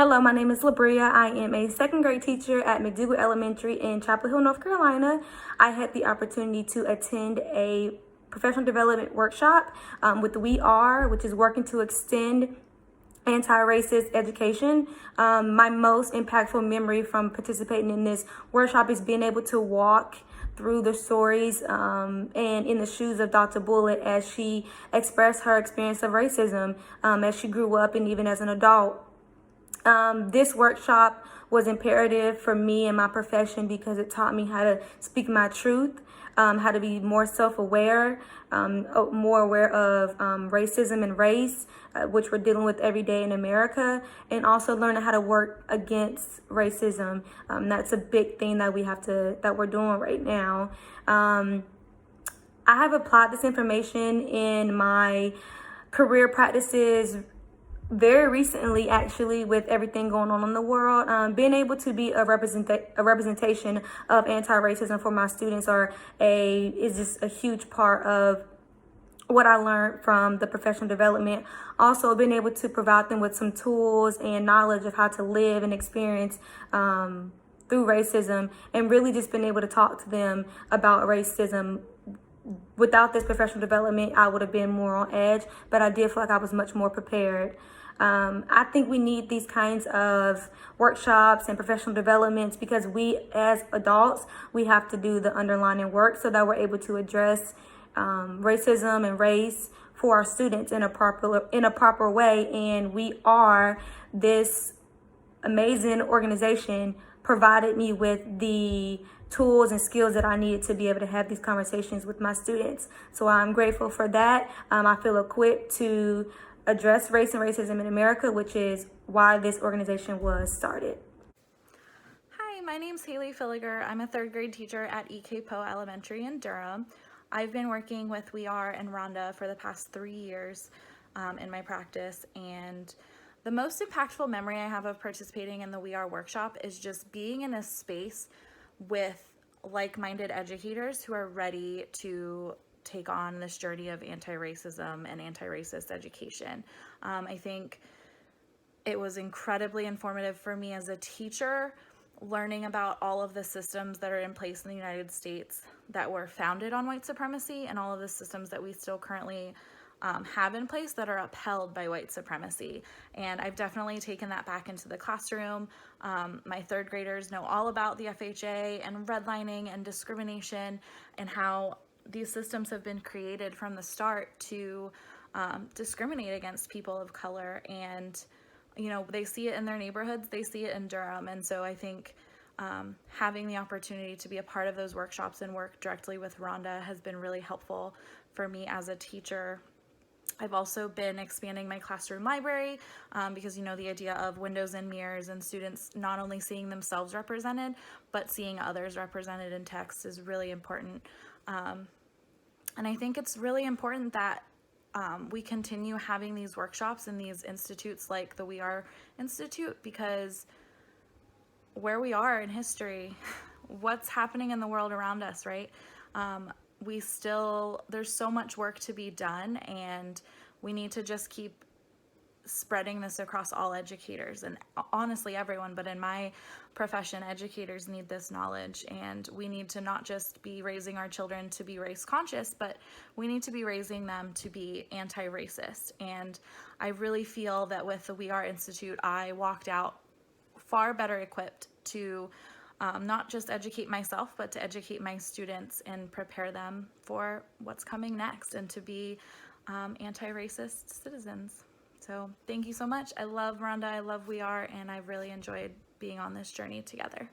Hello, my name is Labria. I am a second grade teacher at McDougal Elementary in Chapel Hill, North Carolina. I had the opportunity to attend a professional development workshop with We Are, which is working to extend anti-racist education. My most impactful memory from participating in this workshop is being able to walk through the stories and in the shoes of Dr. Bullitt as she expressed her experience of racism as she grew up and even as an adult. This workshop was imperative for me and my profession because it taught me how to speak my truth, how to be more self-aware, more aware of racism and race, which we're dealing with every day in America, and also learning how to work against racism. That's a big thing that we're doing right now. I have applied this information in my career practices very recently, actually, with everything going on in the world. Being able to be a representation of anti-racism for my students is just a huge part of what I learned from the professional development. Also, being able to provide them with some tools and knowledge of how to live and experience through racism, and really just being able to talk to them about racism. Without this professional development, I would have been more on edge, but I did feel like I was much more prepared. I think we need these kinds of workshops and professional developments because we, as adults, we have to do the underlying work so that we're able to address racism and race for our students in a proper way. And We Are, this amazing organization, provided me with the tools and skills that I needed to be able to have these conversations with my students. So I'm grateful for that. I feel equipped to address race and racism in America, which is why this organization was started. Hi, my name's Haley Filliger. I'm a third grade teacher at EK Poe Elementary in Durham. I've been working with We Are and Rhonda for the past 3 years in my practice, and the most impactful memory I have of participating in the We Are workshop is just being in a space with like-minded educators who are ready to take on this journey of anti-racism and anti-racist education. I think it was incredibly informative for me as a teacher, learning about all of the systems that are in place in the United States that were founded on white supremacy and all of the systems that we still currently have in place that are upheld by white supremacy. And I've definitely taken that back into the classroom. My third graders know all about the FHA and redlining and discrimination and how these systems have been created from the start to discriminate against people of color. And they see it in their neighborhoods, they see it in Durham. And so I think having the opportunity to be a part of those workshops and work directly with Rhonda has been really helpful for me as a teacher. I've also been expanding my classroom library because the idea of windows and mirrors and students not only seeing themselves represented, but seeing others represented in text is really important. And I think it's really important that we continue having these workshops in these institutes like the We Are Institute, because where we are in history, what's happening in the world around us, right? There's so much work to be done, and we need to just keep spreading this across all educators and honestly everyone, but in my profession, educators need this knowledge, and we need to not just be raising our children to be race conscious, but we need to be raising them to be anti-racist. And I really feel that with the We Are Institute, I walked out far better equipped to not just educate myself, but to educate my students and prepare them for what's coming next and to be anti-racist citizens. So thank you so much. I love Rhonda, I love We Are, and I've really enjoyed being on this journey together.